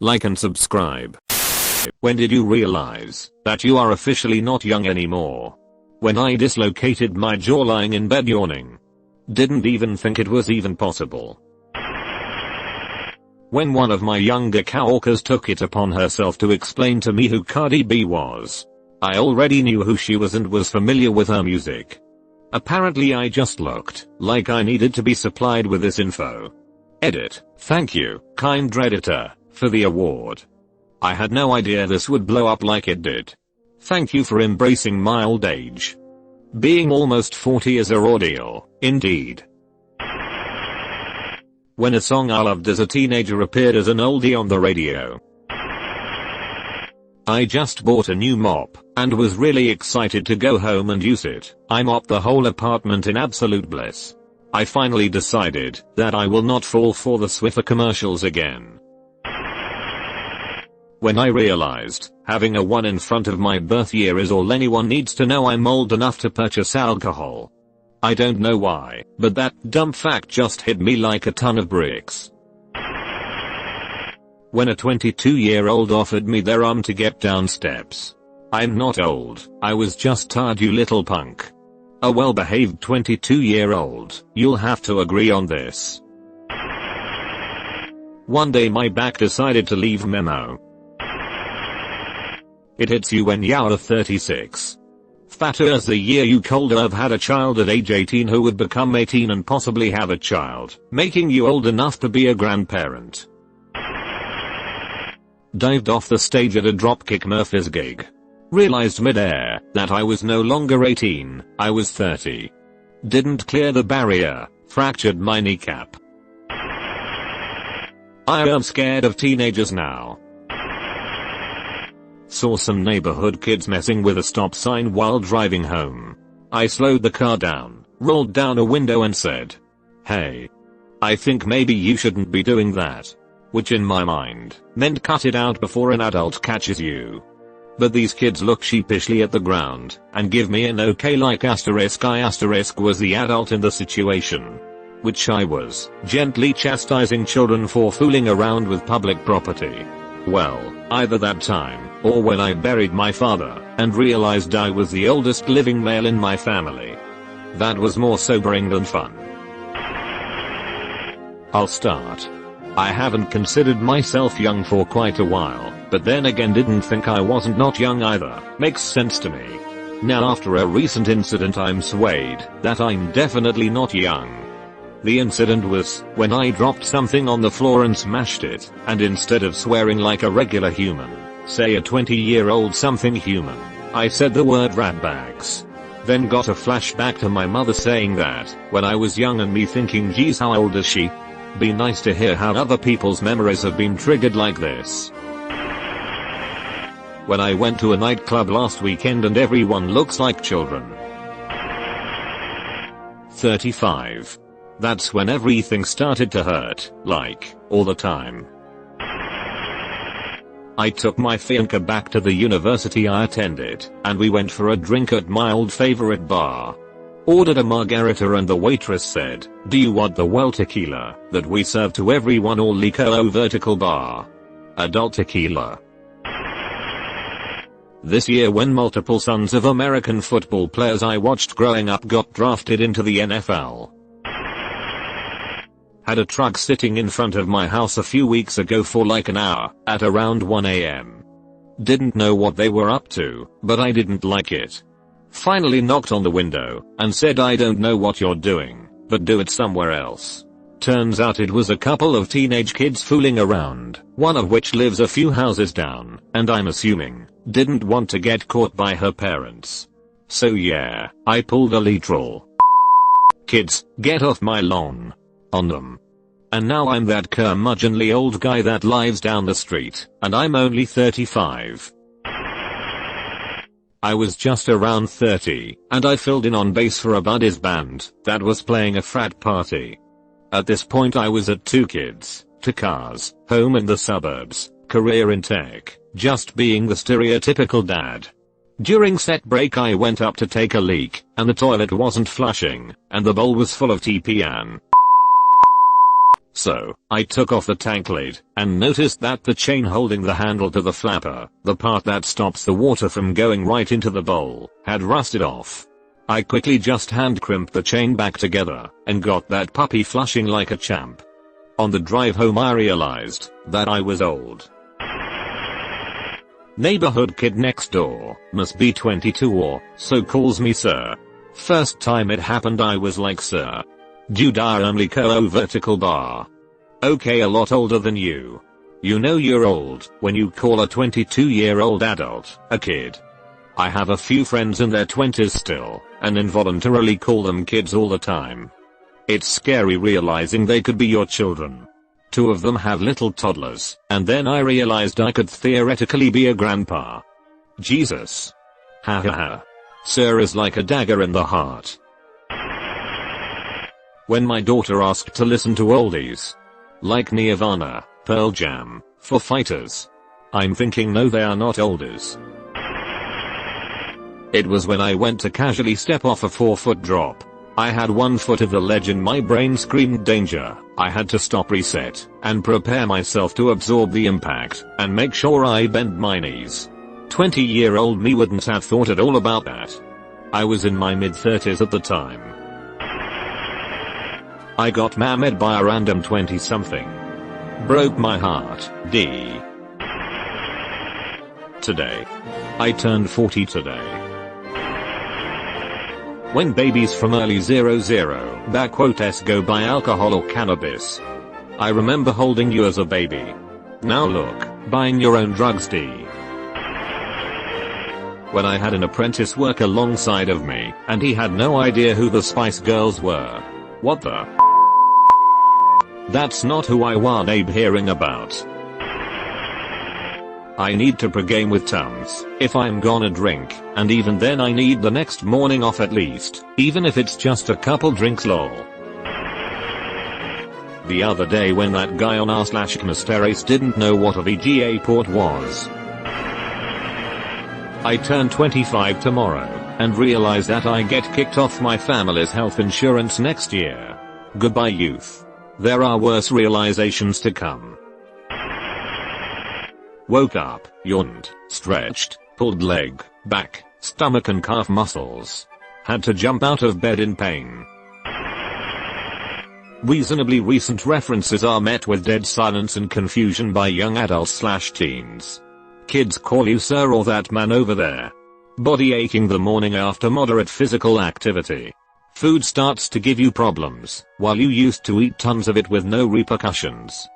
like and subscribe. When did you realize that you are officially not young anymore? When I dislocated my jaw lying in bed yawning. Didn't even think it was even possible. When one of my younger coworkers took it upon herself to explain to me who Cardi B was. I already knew who she was and was familiar with her music. Apparently I just looked like I needed to be supplied with this info. Edit. Thank you, kind Redditor, for the award. I had no idea this would blow up like it did. Thank you for embracing my old age. Being almost 40 is a ordeal, indeed. When a song I loved as a teenager appeared as an oldie on the radio. I just bought a new mop, and was really excited to go home and use it. I mopped the whole apartment in absolute bliss. I finally decided that I will not fall for the Swiffer commercials again. When I realized having a 1 in front of my birth year is all anyone needs to know I'm old enough to purchase alcohol. I don't know why, but that dumb fact just hit me like a ton of bricks. When a 22-year-old offered me their arm to get down steps. I'm not old, I was just tired, you little punk. A well-behaved 22-year-old, you'll have to agree on this. One day my back decided to leave memo. It hits you when you're 36. Fatter as the year you colder have had a child at age 18 who would become 18 and possibly have a child, making you old enough to be a grandparent. Dived off the stage at a Dropkick Murphys gig. Realized mid-air that I was no longer 18, I was 30. Didn't clear the barrier, fractured my kneecap. I am scared of teenagers now. Saw some neighborhood kids messing with a stop sign while driving home. I slowed the car down, rolled down a window and said, "Hey. I think maybe you shouldn't be doing that." Which in my mind meant cut it out before an adult catches you. But these kids look sheepishly at the ground and give me an okay like asterisk. I asterisk was the adult in the situation. Which I was gently chastising children for fooling around with public property. Well, either that time, or when I buried my father, and realized I was the oldest living male in my family. That was more sobering than fun. I'll start. I haven't considered myself young for quite a while, but then again didn't think I wasn't not young either. Makes sense to me. Now after a recent incident I'm swayed that I'm definitely not young. The incident was when I dropped something on the floor and smashed it, and instead of swearing like a regular human, say a 20-year-old something human, I said the word ratbags. Then got a flashback to my mother saying that when I was young and me thinking, geez, how old is she? Be nice to hear how other people's memories have been triggered like this. When I went to a nightclub last weekend and everyone looks like children. 35. That's when everything started to hurt, like, all the time. I took my fiancée back to the university I attended, and we went for a drink at my old favorite bar. Ordered a margarita and the waitress said, "Do you want the well tequila that we serve to everyone or Lico vertical bar? Adult tequila." This year when multiple sons of American football players I watched growing up got drafted into the NFL. Had a truck sitting in front of my house a few weeks ago for like an hour, at around 1 AM. Didn't know what they were up to, but I didn't like it. Finally knocked on the window, and said, "I don't know what you're doing, but do it somewhere else." Turns out it was a couple of teenage kids fooling around, one of which lives a few houses down, and I'm assuming, didn't want to get caught by her parents. So yeah, I pulled a literal "Kids, get off my lawn" on them. And now I'm that curmudgeonly old guy that lives down the street, and I'm only 35. I was just around 30, and I filled in on bass for a buddy's band that was playing a frat party. At this point I was at 2 kids, 2 cars, home in the suburbs, career in tech, just being the stereotypical dad. During set break I went up to take a leak, and the toilet wasn't flushing, and the bowl was full of TPN. So, I took off the tank lid, and noticed that the chain holding the handle to the flapper, the part that stops the water from going right into the bowl, had rusted off. I quickly just hand crimped the chain back together, and got that puppy flushing like a champ. On the drive home I realized that I was old. Neighborhood kid next door, must be 22 or so, calls me sir. First time it happened I was like, sir, dude, I only co vertical bar. Okay, a lot older than you. You know you're old when you call a 22-year-old adult a kid. I have a few friends in their 20s still, and involuntarily call them kids all the time. It's scary realizing they could be your children. 2 of them have little toddlers, and then I realized I could theoretically be a grandpa. Jesus. Ha ha ha. Sir is like a dagger in the heart. When my daughter asked to listen to oldies, like Nirvana, Pearl Jam, Foo Fighters, I'm thinking no, they are not oldies. It was when I went to casually step off a 4-foot drop. I had 1 foot of the ledge and my brain screamed danger. I had to stop, reset, and prepare myself to absorb the impact, and make sure I bend my knees. 20-year-old me wouldn't have thought at all about that. I was in my mid-30s at the time. I got mammed by a random 20-something. Broke my heart, D. Today. I turned 40 today. When babies from early 00 backquotes go buy alcohol or cannabis. I remember holding you as a baby. Now look, buying your own drugs, D. When I had an apprentice work alongside of me, and he had no idea who the Spice Girls were. What the? That's not who I want Abe hearing about. I need to pregame with Tums if I'm gonna drink, and even then I need the next morning off at least, even if it's just a couple drinks, lol. The other day when that guy on r/Mysteries didn't know what a VGA port was. I turn 25 tomorrow, and realize that I get kicked off my family's health insurance next year. Goodbye youth. There are worse realizations to come. Woke up, yawned, stretched, pulled leg, back, stomach and calf muscles. Had to jump out of bed in pain. Reasonably recent references are met with dead silence and confusion by young adults/teens. Kids call you sir or that man over there. Body aching the morning after moderate physical activity. Food starts to give you problems, while you used to eat tons of it with no repercussions.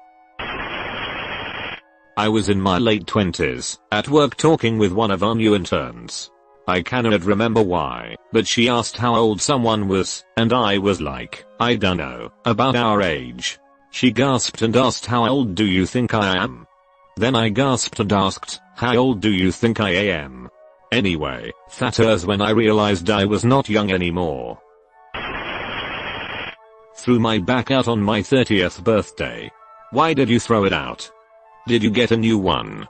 I was in my late 20s, at work talking with one of our new interns. I cannot remember why, but she asked how old someone was, and I was like, I dunno, about our age. She gasped and asked, how old do you think I am? Then I gasped and asked, how old do you think I am? Anyway, that was when I realized I was not young anymore. Threw my back out on my 30th birthday. Why did you throw it out? Did you get a new one?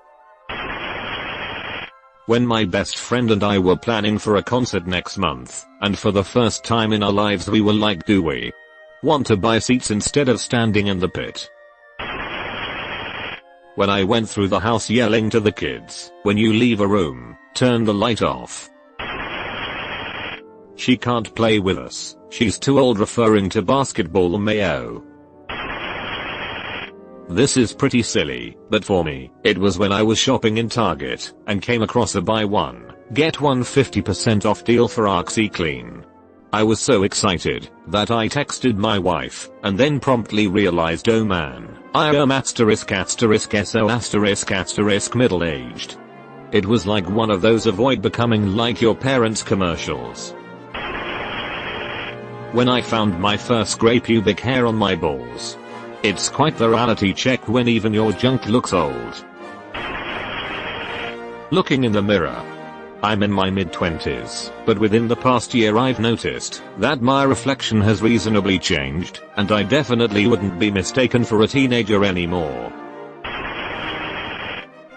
When my best friend and I were planning for a concert next month, and for the first time in our lives we were like, do we want to buy seats instead of standing in the pit? When I went through the house yelling to the kids, when you leave a room, turn the light off. She can't play with us, she's too old, referring to basketball mayo. This is pretty silly, but for me, it was when I was shopping in Target, and came across a buy one, get one 50% off deal for OxyClean. I was so excited, that I texted my wife, and then promptly realized, oh man, I am **SO** middle-aged. It was like one of those avoid becoming like your parents commercials. When I found my first gray pubic hair on my balls. It's quite the reality check when even your junk looks old. Looking in the mirror. I'm in my mid-20s, but within the past year I've noticed that my reflection has reasonably changed, and I definitely wouldn't be mistaken for a teenager anymore.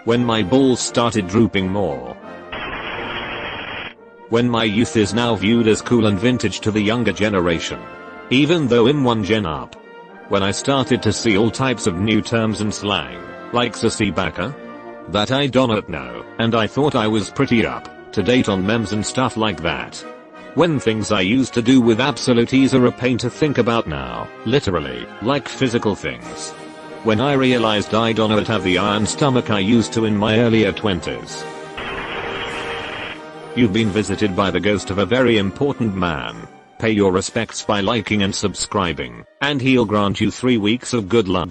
When my balls started drooping more. When my youth is now viewed as cool and vintage to the younger generation. Even though I'm one gen up. when I started to see all types of new terms and slang, like sissy baka? That I do not know, and I thought I was pretty up to date on memes and stuff like that. When things I used to do with absolute ease are a pain to think about now, literally, like physical things. When I realized I do not have the iron stomach I used to in my earlier 20s. You've been visited by the ghost of a very important man. Pay your respects by liking and subscribing, and he'll grant you 3 weeks of good luck.